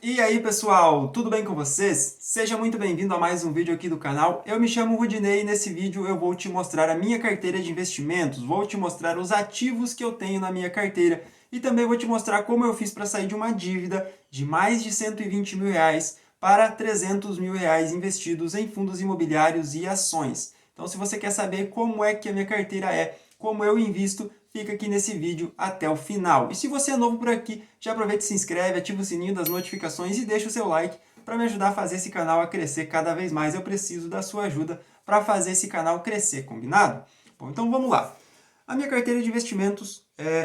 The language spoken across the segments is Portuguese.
E aí pessoal, tudo bem com vocês? Seja muito bem-vindo a mais um vídeo aqui do canal. Eu me chamo Rudinei e nesse vídeo eu vou te mostrar a minha carteira de investimentos, vou te mostrar os ativos que eu tenho na minha carteira e também vou te mostrar como eu fiz para sair de uma dívida de mais de 120 mil reais para 300 mil reais investidos em fundos imobiliários e ações. Então se você quer saber como é que a minha carteira é, como eu invisto, fica aqui nesse vídeo até o final. E se você é novo por aqui, já aproveita e se inscreve, ativa o sininho das notificações e deixa o seu like para me ajudar a fazer esse canal a crescer cada vez mais. Eu preciso da sua ajuda para fazer esse canal crescer, combinado? Bom, então vamos lá. A minha carteira de investimentos,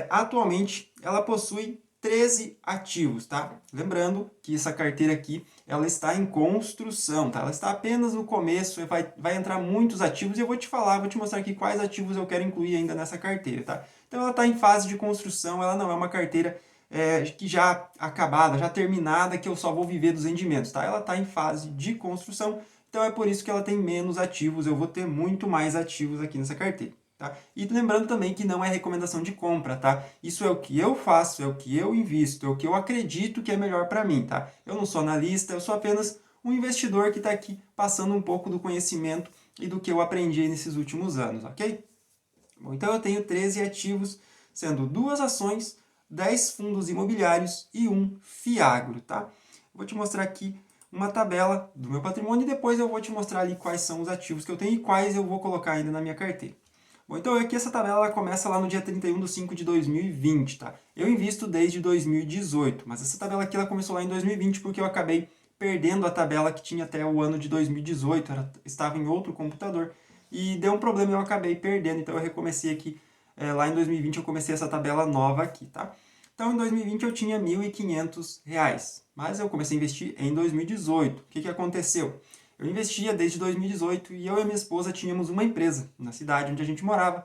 atualmente, ela possui 13 ativos, tá? Lembrando que essa carteira aqui, ela está em construção, tá? Ela está apenas no começo, vai entrar muitos ativos e eu vou te falar, vou te mostrar aqui quais ativos eu quero incluir ainda nessa carteira, tá? Então ela está em fase de construção, ela não é uma carteira que já acabada, já terminada, que eu só vou viver dos rendimentos, tá? Ela está em fase de construção, então é por isso que ela tem menos ativos, eu vou ter muito mais ativos aqui nessa carteira. Tá? E lembrando também que não é recomendação de compra, tá? Isso é o que eu faço, é o que eu invisto, é o que eu acredito que é melhor para mim, tá? Eu não sou analista, eu sou apenas um investidor que está aqui passando um pouco do conhecimento e do que eu aprendi nesses últimos anos, ok? Bom, então eu tenho 13 ativos, sendo 2 ações, 10 fundos imobiliários e um Fiagro, tá? Vou te mostrar aqui uma tabela do meu patrimônio e depois eu vou te mostrar ali quais são os ativos que eu tenho e quais eu vou colocar ainda na minha carteira. Bom, então aqui essa tabela ela começa lá no dia 31 de 5 de 2020, tá? Eu invisto desde 2018, mas essa tabela aqui ela começou lá em 2020 porque eu acabei perdendo a tabela que tinha até o ano de 2018, estava em outro computador e deu um problema e eu acabei perdendo, então eu recomecei aqui, lá em 2020 eu comecei essa tabela nova aqui, tá? Então em 2020 eu tinha R$ 1.500, mas eu comecei a investir em 2018. O que, que aconteceu? Eu investia desde 2018 e eu e minha esposa tínhamos uma empresa na cidade onde a gente morava.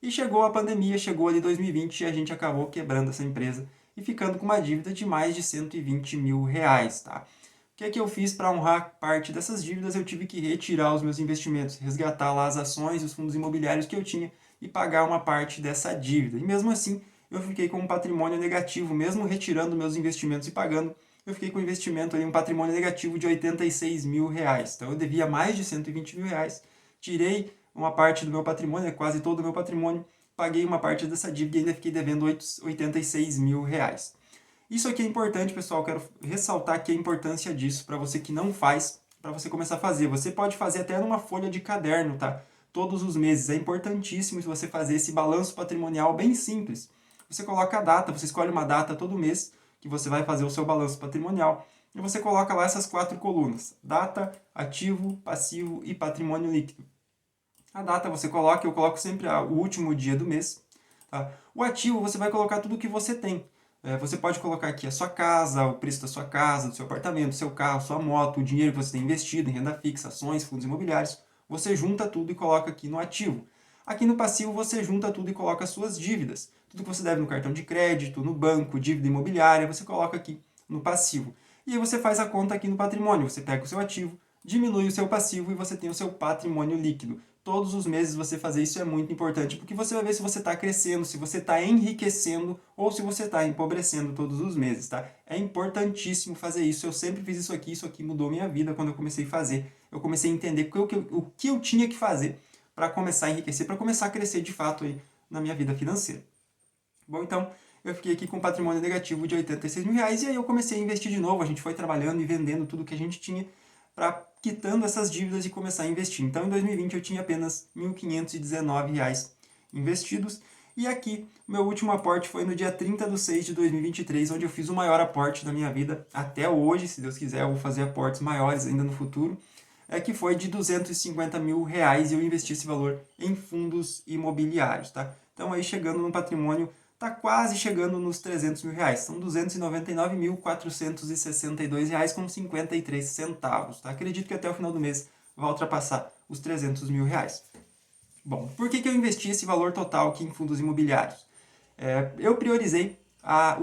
E chegou a pandemia, chegou ali 2020 e a gente acabou quebrando essa empresa e ficando com uma dívida de mais de 120 mil reais, tá? O que é que eu fiz para honrar parte dessas dívidas? Eu tive que retirar os meus investimentos, resgatar lá as ações e os fundos imobiliários que eu tinha e pagar uma parte dessa dívida. E mesmo assim, eu fiquei com um patrimônio negativo, mesmo retirando meus investimentos e pagando, eu fiquei com um investimento ali, um patrimônio negativo de 86 mil reais. Então eu devia mais de 120 mil reais, tirei uma parte do meu patrimônio, quase todo o meu patrimônio, paguei uma parte dessa dívida e ainda fiquei devendo 86 mil reais. Isso aqui é importante, pessoal, quero ressaltar aqui a importância disso para você que não faz, para você começar a fazer. Você pode fazer até numa folha de caderno, tá? Todos os meses. É importantíssimo você fazer esse balanço patrimonial bem simples. Você coloca a data, você escolhe uma data todo mês que você vai fazer o seu balanço patrimonial e você coloca lá essas 4 colunas: data, ativo, passivo e patrimônio líquido. A data você coloca, eu coloco sempre o último dia do mês. Tá? O ativo você vai colocar tudo o que você tem. Você pode colocar aqui a sua casa, o preço da sua casa, do seu apartamento, do seu carro, sua moto, o dinheiro que você tem investido em renda fixa, ações, fundos imobiliários. Você junta tudo e coloca aqui no ativo. Aqui no passivo você junta tudo e coloca as suas dívidas. Tudo que você deve no cartão de crédito, no banco, dívida imobiliária, você coloca aqui no passivo. E aí você faz a conta aqui no patrimônio. Você pega o seu ativo, diminui o seu passivo e você tem o seu patrimônio líquido. Todos os meses você fazer isso é muito importante, porque você vai ver se você está crescendo, se você está enriquecendo ou se você está empobrecendo todos os meses, tá? É importantíssimo fazer isso. Eu sempre fiz isso aqui mudou minha vida quando eu comecei a fazer. Eu comecei a entender o que eu tinha que fazer para começar a enriquecer, para começar a crescer de fato aí na minha vida financeira. Bom, então eu fiquei aqui com um patrimônio negativo de 86 mil reais e aí eu comecei a investir de novo. A gente foi trabalhando e vendendo tudo que a gente tinha para quitando essas dívidas e começar a investir. Então, em 2020 eu tinha apenas R$ 1.519 investidos. E aqui, meu último aporte foi no dia 30 de 6 de 2023, onde eu fiz o maior aporte da minha vida até hoje. Se Deus quiser, eu vou fazer aportes maiores ainda no futuro. Que foi de 250 mil reais e eu investi esse valor em fundos imobiliários. Tá? Então, aí chegando no patrimônio, está quase chegando nos 300 mil reais. São 299.462 reais com 53 centavos. Tá? Acredito que até o final do mês vai ultrapassar os 300 mil reais. Bom, por que eu investi esse valor total aqui em fundos imobiliários? Eu priorizei a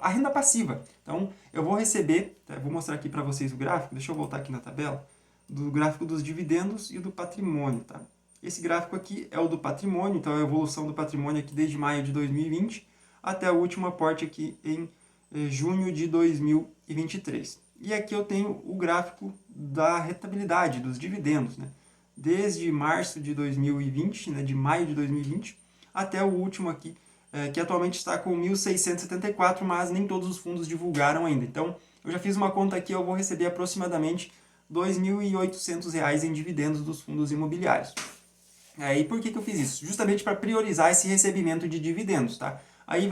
renda passiva. Então, eu vou receber, vou mostrar aqui para vocês o gráfico, deixa eu voltar aqui na tabela, do gráfico dos dividendos e do patrimônio. Tá? Esse gráfico aqui é o do patrimônio, então é a evolução do patrimônio aqui desde maio de 2020 até o último aporte aqui em junho de 2023. E aqui eu tenho o gráfico da rentabilidade, dos dividendos, né? Desde março de 2020, né, de maio de 2020, até o último aqui, que atualmente está com 1.674, mas nem todos os fundos divulgaram ainda. Então, eu já fiz uma conta aqui, eu vou receber aproximadamente R$ 2.800 em dividendos dos fundos imobiliários. E por que eu fiz isso? Justamente para priorizar esse recebimento de dividendos, tá? Aí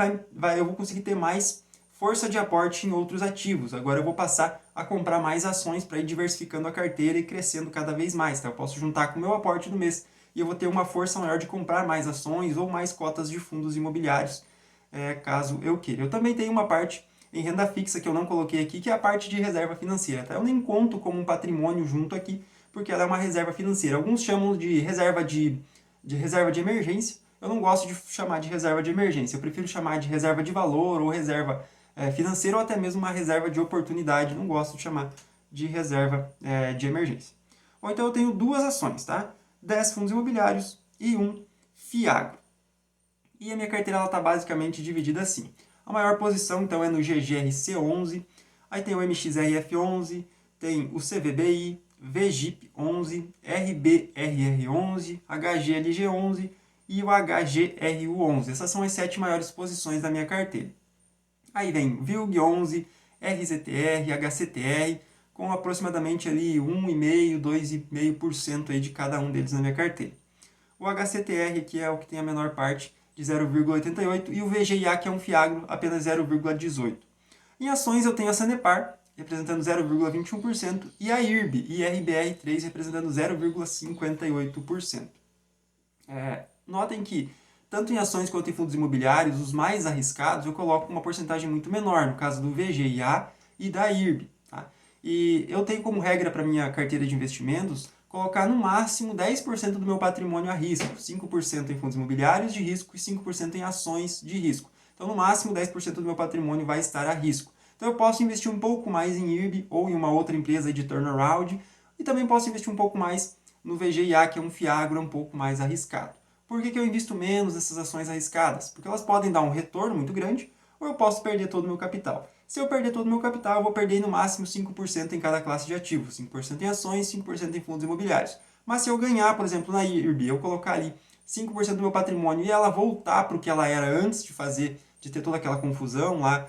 eu vou conseguir ter mais força de aporte em outros ativos. Agora eu vou passar a comprar mais ações para ir diversificando a carteira e crescendo cada vez mais, tá? Eu posso juntar com o meu aporte do mês e eu vou ter uma força maior de comprar mais ações ou mais cotas de fundos imobiliários, caso eu queira. Eu também tenho uma parte em renda fixa que eu não coloquei aqui, que é a parte de reserva financeira, tá? Eu nem conto como um patrimônio junto aqui, porque ela é uma reserva financeira. Alguns chamam de reserva de emergência. Eu não gosto de chamar de reserva de emergência. Eu prefiro chamar de reserva de valor ou reserva financeira ou até mesmo uma reserva de oportunidade. Não gosto de chamar de reserva de emergência. Ou então eu tenho duas ações, tá? 10 fundos imobiliários e um Fiagro. E a minha carteira está basicamente dividida assim. A maior posição então é no GGRC11, aí tem o MXRF11, tem o CVBI, VGIP11, RBRR11, HGLG11 e o HGRU11. Essas são as 7 maiores posições da minha carteira. Aí vem VILG11, RZTR, HCTR, com aproximadamente ali 1,5%, 2,5% aí de cada um deles na minha carteira. O HCTR, que é o que tem a menor parte, de 0,88%, e o VGIA, que é um Fiagro, apenas 0,18%. Em ações eu tenho a Sanepar, representando 0,21%, e a IRB, IRBR3, representando 0,58%. Notem que, tanto em ações quanto em fundos imobiliários, os mais arriscados, eu coloco uma porcentagem muito menor, no caso do VGIA e da IRB. Tá? E eu tenho como regra para minha carteira de investimentos colocar no máximo 10% do meu patrimônio a risco, 5% em fundos imobiliários de risco e 5% em ações de risco. Então, no máximo, 10% do meu patrimônio vai estar a risco. Então, eu posso investir um pouco mais em IRB ou em uma outra empresa de turnaround e também posso investir um pouco mais no VGIA, que é um Fiagro um pouco mais arriscado. Por que eu invisto menos nessas ações arriscadas? Porque elas podem dar um retorno muito grande ou eu posso perder todo o meu capital. Se eu perder todo o meu capital, eu vou perder no máximo 5% em cada classe de ativos. 5% em ações, 5% em fundos imobiliários. Mas se eu ganhar, por exemplo, na IRB, eu colocar ali 5% do meu patrimônio e ela voltar para o que ela era antes de ter toda aquela confusão lá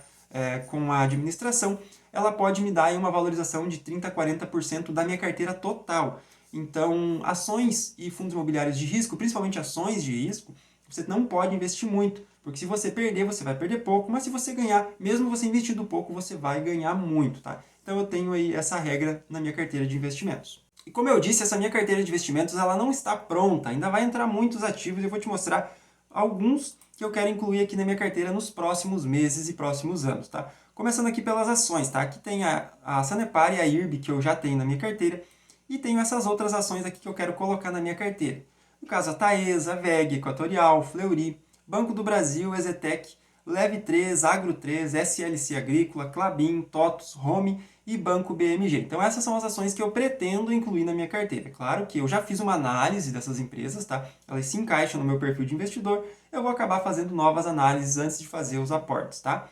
com a administração, ela pode me dar aí uma valorização de 30% a 40% da minha carteira total. Então, ações e fundos imobiliários de risco, principalmente ações de risco, você não pode investir muito, porque se você perder, você vai perder pouco, mas se você ganhar, mesmo você investindo pouco, você vai ganhar muito, tá? Então eu tenho aí essa regra na minha carteira de investimentos. E como eu disse, essa minha carteira de investimentos ela não está pronta, ainda vai entrar muitos ativos e eu vou te mostrar alguns que eu quero incluir aqui na minha carteira nos próximos meses e próximos anos, tá? Começando aqui pelas ações, tá? Aqui tem a Sanepar e a IRB que eu já tenho na minha carteira e tenho essas outras ações aqui que eu quero colocar na minha carteira. No caso, a Taesa, VEG, Equatorial, Fleury, Banco do Brasil, Exetec, Leve 3, Agro 3, SLC Agrícola, Klabin, TOTUS, Home e Banco BMG. Então essas são as ações que eu pretendo incluir na minha carteira. Claro que eu já fiz uma análise dessas empresas, tá? Elas se encaixam no meu perfil de investidor, eu vou acabar fazendo novas análises antes de fazer os aportes, tá?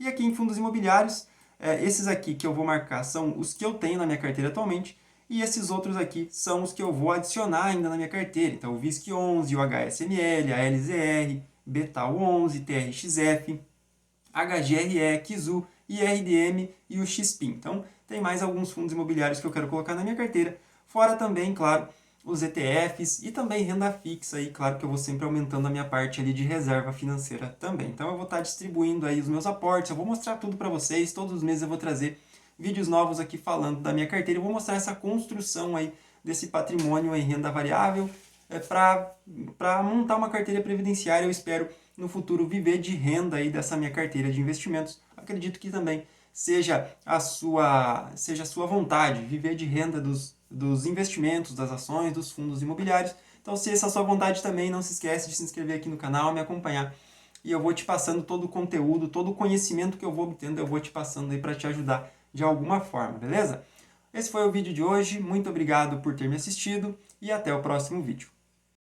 E aqui em fundos imobiliários, esses aqui que eu vou marcar são os que eu tenho na minha carteira atualmente, e esses outros aqui são os que eu vou adicionar ainda na minha carteira. Então, o VISC11, o HSML, a LZR, Betal11, TRXF, HGRE, Kizu, IRDM e o XPIN. Então, tem mais alguns fundos imobiliários que eu quero colocar na minha carteira. Fora também, claro, os ETFs e também renda fixa. E claro que eu vou sempre aumentando a minha parte ali de reserva financeira também. Então, eu vou estar distribuindo aí os meus aportes. Eu vou mostrar tudo para vocês. Todos os meses eu vou trazer vídeos novos aqui falando da minha carteira. Eu vou mostrar essa construção aí desse patrimônio em renda variável para montar uma carteira previdenciária. Eu espero no futuro viver de renda aí dessa minha carteira de investimentos. Acredito que também seja a sua vontade, viver de renda dos investimentos, das ações, dos fundos imobiliários. Então, se essa é a sua vontade também, não se esquece de se inscrever aqui no canal, me acompanhar. E eu vou te passando todo o conteúdo, todo o conhecimento que eu vou obtendo, eu vou te passando aí para te ajudar de alguma forma, beleza? Esse foi o vídeo de hoje, muito obrigado por ter me assistido e até o próximo vídeo.